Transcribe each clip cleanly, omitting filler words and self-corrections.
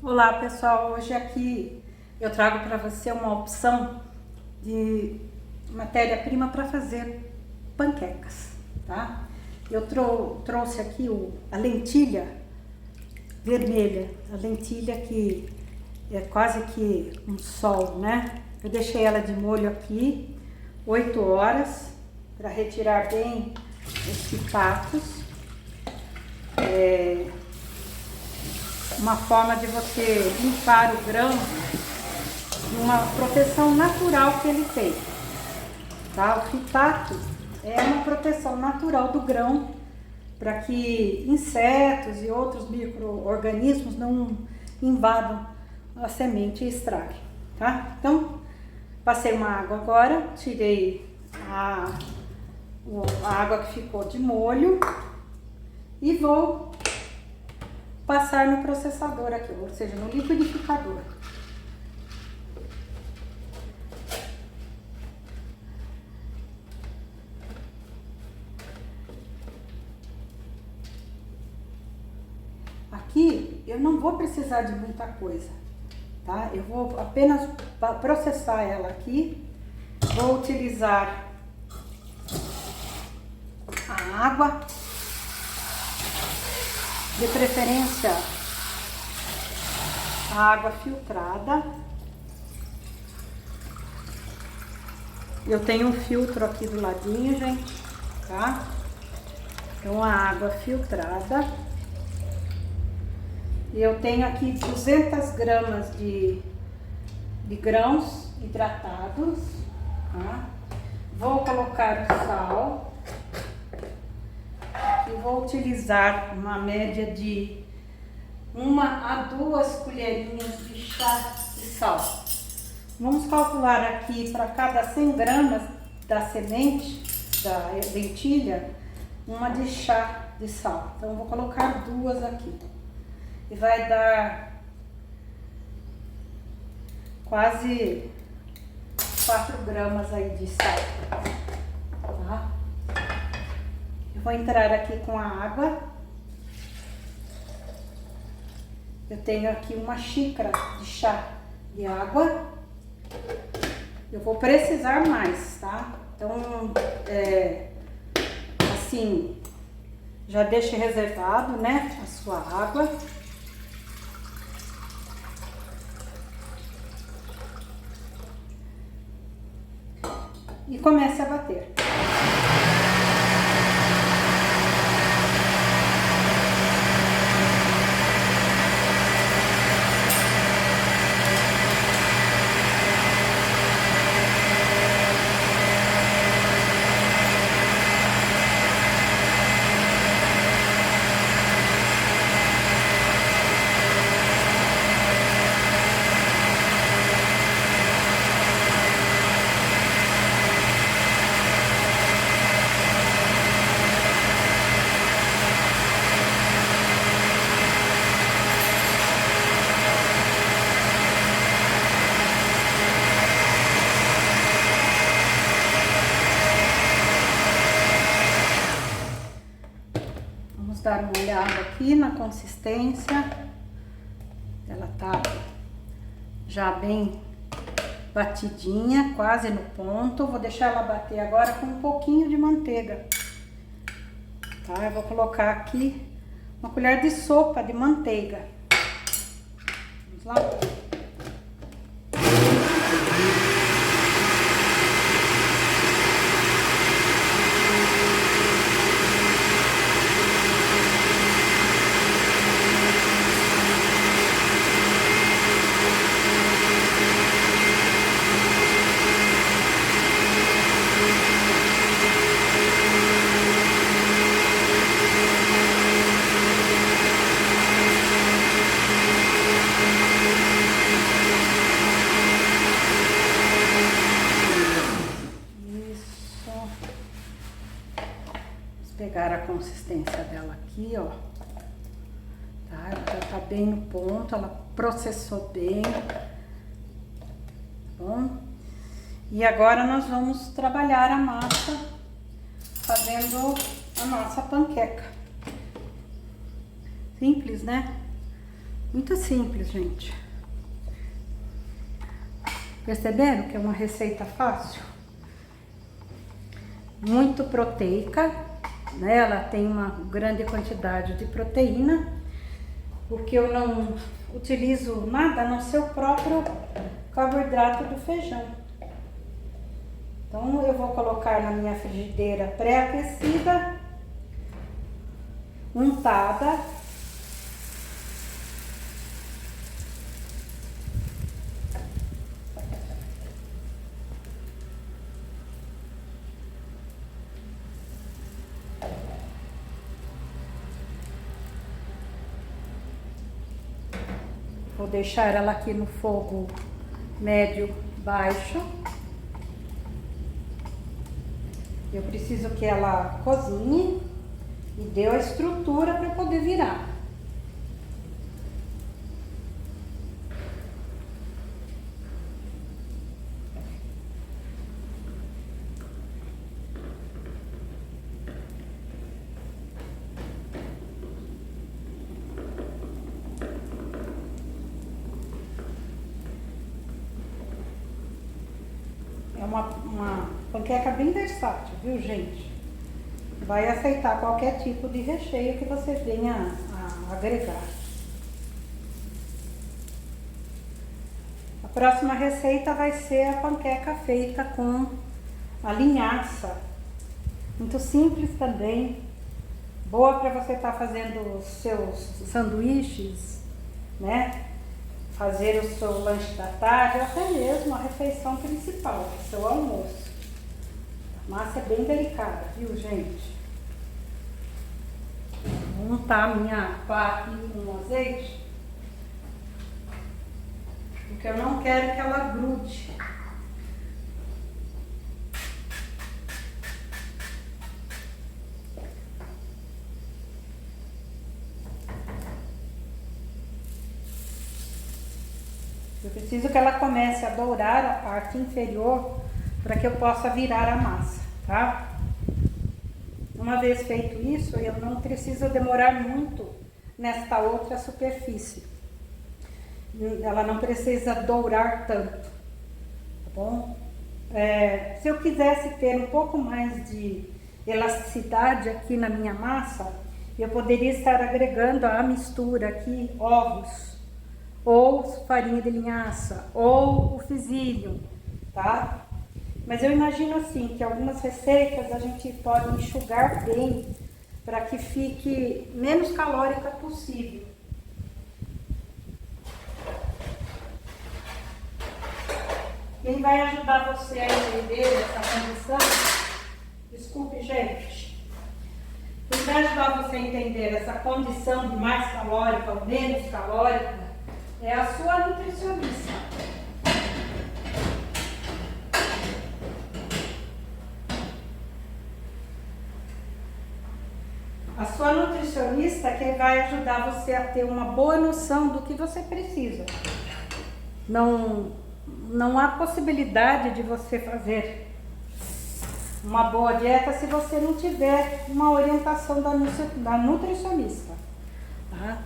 Olá pessoal, hoje aqui eu trago para você uma opção de matéria-prima para fazer panquecas, tá? Eu trouxe aqui a lentilha vermelha, a lentilha que é quase que um sol, né? Eu deixei ela de molho aqui 8 horas para retirar bem os fipatos. Uma forma de você limpar o grão, uma proteção natural que ele tem, tá? O fipato é uma proteção natural do grão para que insetos e outros micro-organismos não invadam a semente e estraguem, tá? Então, passei uma água agora, tirei a água que ficou de molho e vou passar no processador aqui, ou seja, no liquidificador. Aqui eu não vou precisar de muita coisa, tá? Eu vou apenas processar ela aqui. Vou utilizar a água, de preferência a água filtrada. Eu tenho um filtro aqui do ladinho, gente, tá? Então a água filtrada. E eu tenho aqui 200 gramas de grãos hidratados, tá? Vou colocar o sal. Eu vou utilizar uma média de 1 a 2 colherinhas de chá de sal. Vamos calcular aqui para cada 100 gramas da semente da lentilha, 1 de chá de sal. Então, eu vou colocar 2 aqui. E vai dar quase 4 gramas aí de sal, tá? Vou entrar aqui com a água. Eu tenho aqui 1 xícara de chá de água. Eu vou precisar mais, tá? Então, assim, já deixe reservado, né, a sua água. E comece a bater. Dar uma olhada aqui na consistência. Ela tá já bem batidinha, quase no ponto. Vou deixar ela bater agora com um pouquinho de manteiga, tá? Eu vou colocar aqui 1 colher de sopa de manteiga. Vamos lá. Pegar a consistência dela aqui, ó, tá? Ela já tá bem no ponto, ela processou bem, tá bom? E agora nós vamos trabalhar a massa fazendo a nossa panqueca. Simples, né? Muito simples, gente. Perceberam que é uma receita fácil? Muito proteica, né? Ela tem uma grande quantidade de proteína, porque eu não utilizo nada a não ser o próprio carboidrato do feijão. Então eu vou colocar na minha frigideira pré-aquecida, untada. Vou deixar ela aqui no fogo médio baixo. Eu preciso que ela cozinhe e dê a estrutura para poder virar. É uma panqueca bem versátil, viu, gente? Vai aceitar qualquer tipo de recheio que você venha a agregar. A próxima receita vai ser a panqueca feita com a linhaça. Muito simples também. Boa para você estar fazendo os seus sanduíches, né? Fazer o seu lanche da tarde, ou até mesmo a refeição principal, o seu almoço. A massa é bem delicada, viu, gente? Vou untar a minha pá aqui com azeite, porque eu não quero que ela grude. Eu preciso que ela comece a dourar a parte inferior para que eu possa virar a massa, tá? Uma vez feito isso, eu não preciso demorar muito nesta outra superfície. Ela não precisa dourar tanto, tá bom? Se eu quisesse ter um pouco mais de elasticidade aqui na minha massa, eu poderia estar agregando à mistura aqui ovos, ou farinha de linhaça, ou o fisilho, tá? Mas eu imagino assim, que algumas receitas a gente pode enxugar bem para que fique menos calórica possível. Quem vai ajudar você a entender essa condição, desculpe, gente, quem vai ajudar você a entender essa condição de mais calórica ou menos calórica é a sua nutricionista. A sua nutricionista é quem vai ajudar você a ter uma boa noção do que você precisa. Não há possibilidade de você fazer uma boa dieta se você não tiver uma orientação da nutricionista, tá?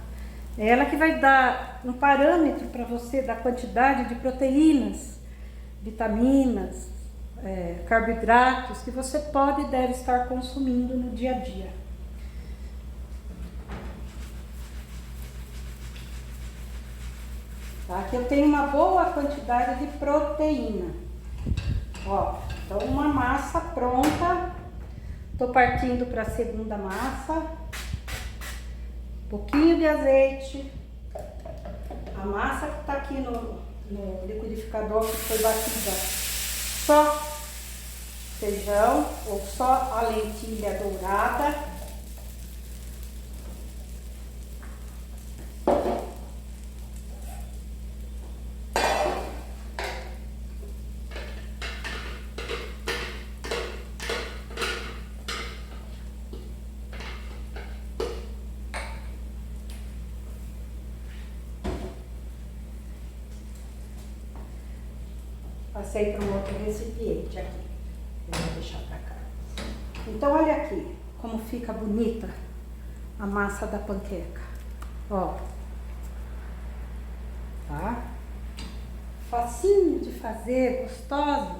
É ela que vai dar um parâmetro para você da quantidade de proteínas, vitaminas, carboidratos que você pode e deve estar consumindo no dia a dia. Tá? Aqui eu tenho uma boa quantidade de proteína. Ó, então uma massa pronta. Tô partindo para a segunda massa. Um pouquinho de azeite. A massa que tá aqui no liquidificador, que foi batida só feijão ou só a lentilha dourada. Passei para um outro recipiente aqui. Eu vou deixar para cá. Então, olha aqui como fica bonita a massa da panqueca. Ó, tá? Facinho de fazer, gostosa.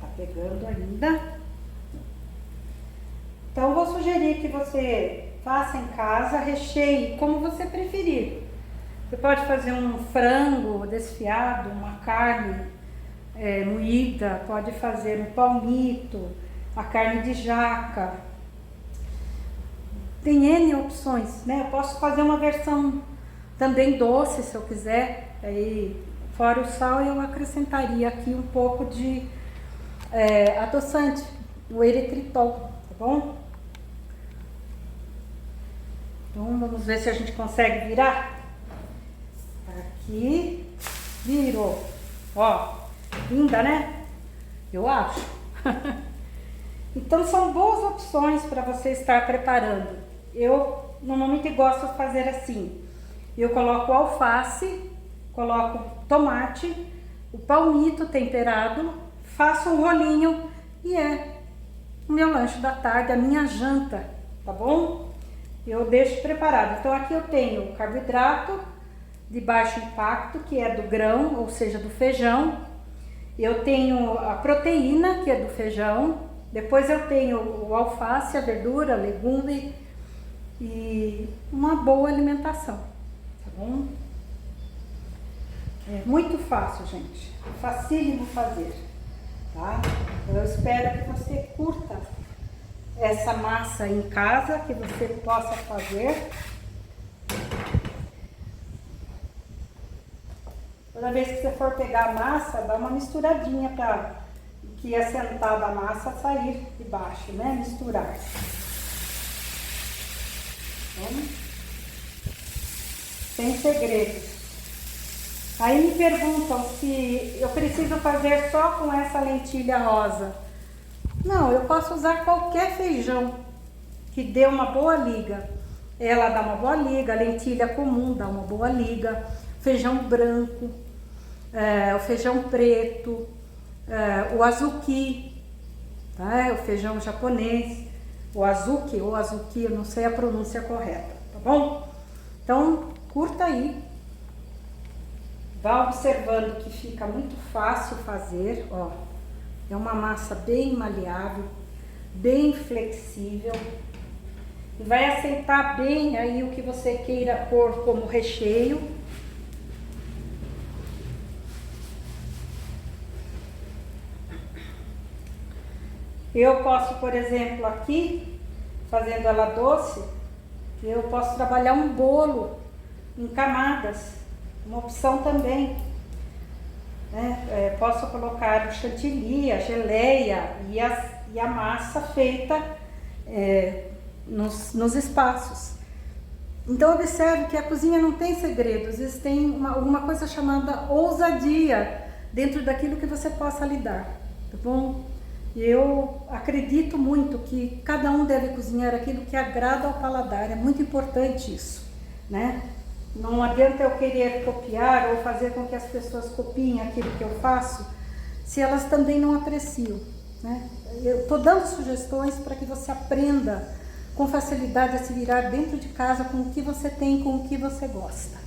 Tá pegando ainda. Então, vou sugerir que você faça em casa, recheie como você preferir. Você pode fazer um frango desfiado, uma carne moída, pode fazer um palmito, a carne de jaca. Tem N opções, né? Eu posso fazer uma versão também doce, se eu quiser. Aí, fora o sal, eu acrescentaria aqui um pouco de adoçante, o eritritol, tá bom? Então, vamos ver se a gente consegue virar. Aqui, virou. Ó, linda, né? Eu acho. Então, são boas opções para você estar preparando. Eu normalmente gosto de fazer assim. Eu coloco alface, coloco tomate, o palmito temperado, faço um rolinho e é o meu lanche da tarde, a minha janta, tá bom? Eu deixo preparado. Então, aqui eu tenho carboidrato de baixo impacto, que é do grão, ou seja, do feijão. Eu tenho a proteína, que é do feijão. Depois eu tenho o alface, a verdura, legume e uma boa alimentação, tá bom? É muito fácil, gente. Facílimo fazer, tá? Eu espero que você curta essa massa em casa, que você possa fazer. Toda vez que você for pegar a massa, dá uma misturadinha para que assentar da massa sair de baixo, né? Misturar. Então, sem segredos. Aí me perguntam se eu preciso fazer só com essa lentilha rosa. Não, eu posso usar qualquer feijão que dê uma boa liga. Ela dá uma boa liga, a lentilha comum dá uma boa liga, feijão branco, o feijão preto, o azuki, tá? O feijão japonês, o azuki ou azuki, eu não sei a pronúncia correta, tá bom? Então, curta aí, vá observando que fica muito fácil fazer, ó. É uma massa bem maleável, bem flexível e vai assentar bem aí o que você queira pôr como recheio. Eu posso, por exemplo, aqui, fazendo ela doce, eu posso trabalhar um bolo em camadas, uma opção também. Posso colocar o chantilly, a geleia e a massa feita nos espaços. Então observe que a cozinha não tem segredos, existem uma coisa chamada ousadia dentro daquilo que você possa lidar, tá bom? Eu acredito muito que cada um deve cozinhar aquilo que agrada ao paladar, é muito importante isso, né? Não adianta eu querer copiar ou fazer com que as pessoas copiem aquilo que eu faço, se elas também não apreciam, né? Eu estou dando sugestões para que você aprenda com facilidade a se virar dentro de casa com o que você tem, com o que você gosta.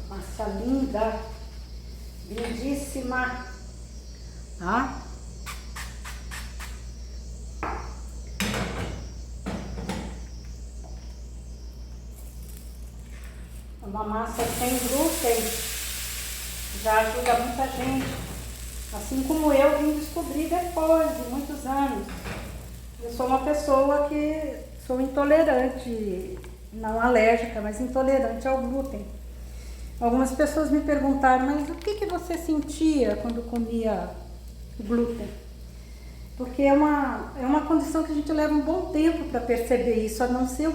Massa linda, lindíssima, tá? Uma massa sem glúten já ajuda muita gente, assim como eu vim descobrir depois de muitos anos. Eu sou uma pessoa que sou intolerante, não alérgica, mas intolerante ao glúten. Algumas pessoas me perguntaram, mas o que você sentia quando comia o glúten? Porque é uma condição que a gente leva um bom tempo para perceber isso, a não ser o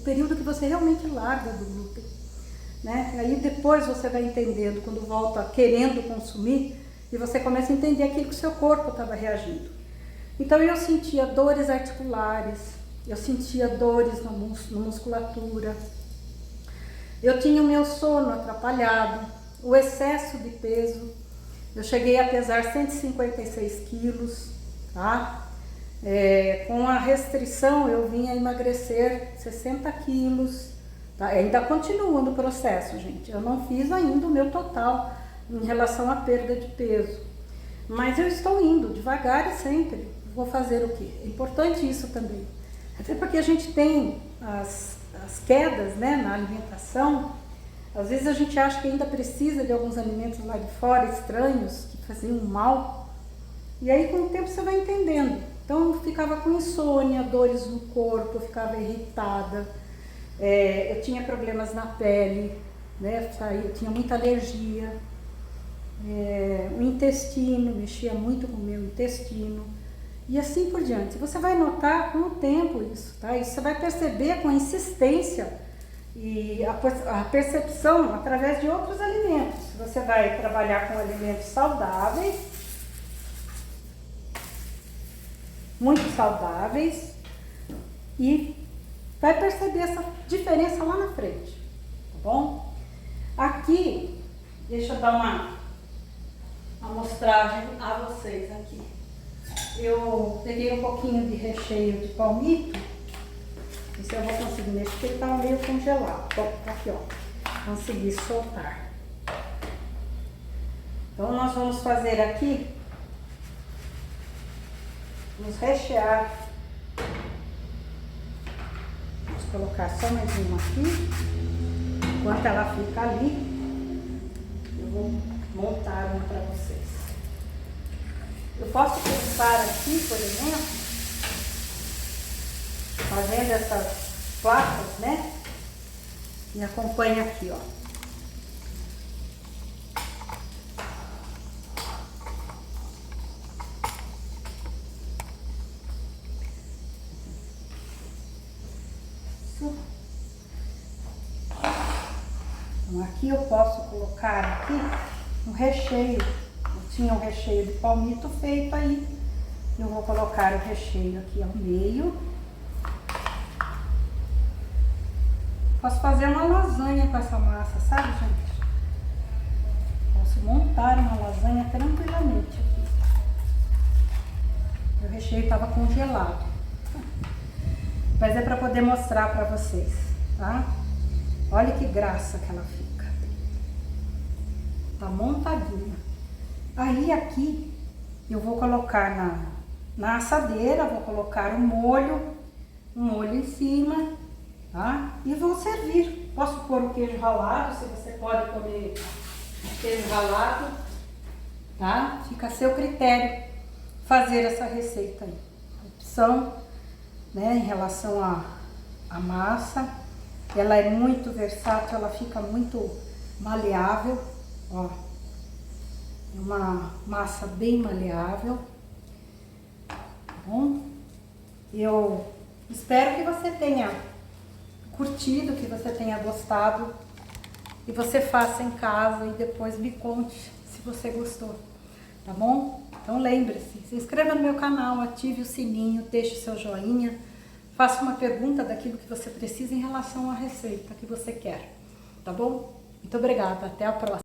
período que você realmente larga do glúten, né? Aí depois você vai entendendo, quando volta querendo consumir, e você começa a entender aquilo que o seu corpo estava reagindo. Então eu sentia dores articulares, eu sentia dores na musculatura, eu tinha o meu sono atrapalhado, o excesso de peso. Eu cheguei a pesar 156 quilos, tá? Com a restrição eu vim a emagrecer 60 quilos, tá? Ainda continuo no processo, gente. Eu não fiz ainda o meu total em relação à perda de peso. Mas eu estou indo devagar e sempre. Vou fazer o quê? É importante isso também. Até porque a gente tem as quedas, né, na alimentação. Às vezes a gente acha que ainda precisa de alguns alimentos lá de fora, estranhos, que faziam mal. E aí com o tempo você vai entendendo. Então eu ficava com insônia, dores no corpo, eu ficava irritada. Eu tinha problemas na pele, né? Eu tinha muita alergia. O intestino, mexia muito com o meu intestino. E assim por diante. Você vai notar com o tempo isso, tá? Isso você vai perceber com a insistência e a percepção através de outros alimentos. Você vai trabalhar com alimentos saudáveis, muito saudáveis, e vai perceber essa diferença lá na frente, tá bom? Aqui, deixa eu dar uma amostragem a vocês aqui. Eu peguei um pouquinho de recheio de palmito. Isso eu vou conseguir mexer, porque ele estava meio congelado. Tá aqui, ó. Consegui soltar. Então, nós vamos fazer aqui, vamos rechear. Vamos colocar só mais uma aqui. Enquanto ela fica ali, eu vou montar uma para vocês. Eu posso pensar aqui, por exemplo, fazendo essas placas, né? Me acompanha aqui, ó. Isso. Então, aqui eu posso colocar aqui um recheio. Tinha um recheio de palmito feito aí. Eu vou colocar o recheio aqui ao meio. Posso fazer uma lasanha com essa massa, sabe, gente? Posso montar uma lasanha tranquilamente aqui. O recheio estava congelado. Mas é para poder mostrar para vocês, tá? Olha que graça que ela fica. Tá montadinha. Aí aqui eu vou colocar na assadeira, vou colocar um molho em cima, tá? E vou servir. Posso pôr o queijo ralado, se você pode comer queijo ralado, tá? Fica a seu critério fazer essa receita aí. Opção, né, em relação à massa. Ela é muito versátil, ela fica muito maleável, ó. Uma massa bem maleável, tá bom? Eu espero que você tenha curtido, que você tenha gostado, e você faça em casa e depois me conte se você gostou, tá bom? Então lembre-se, se inscreva no meu canal, ative o sininho, deixe o seu joinha, faça uma pergunta daquilo que você precisa em relação à receita que você quer, tá bom? Muito obrigada, até a próxima!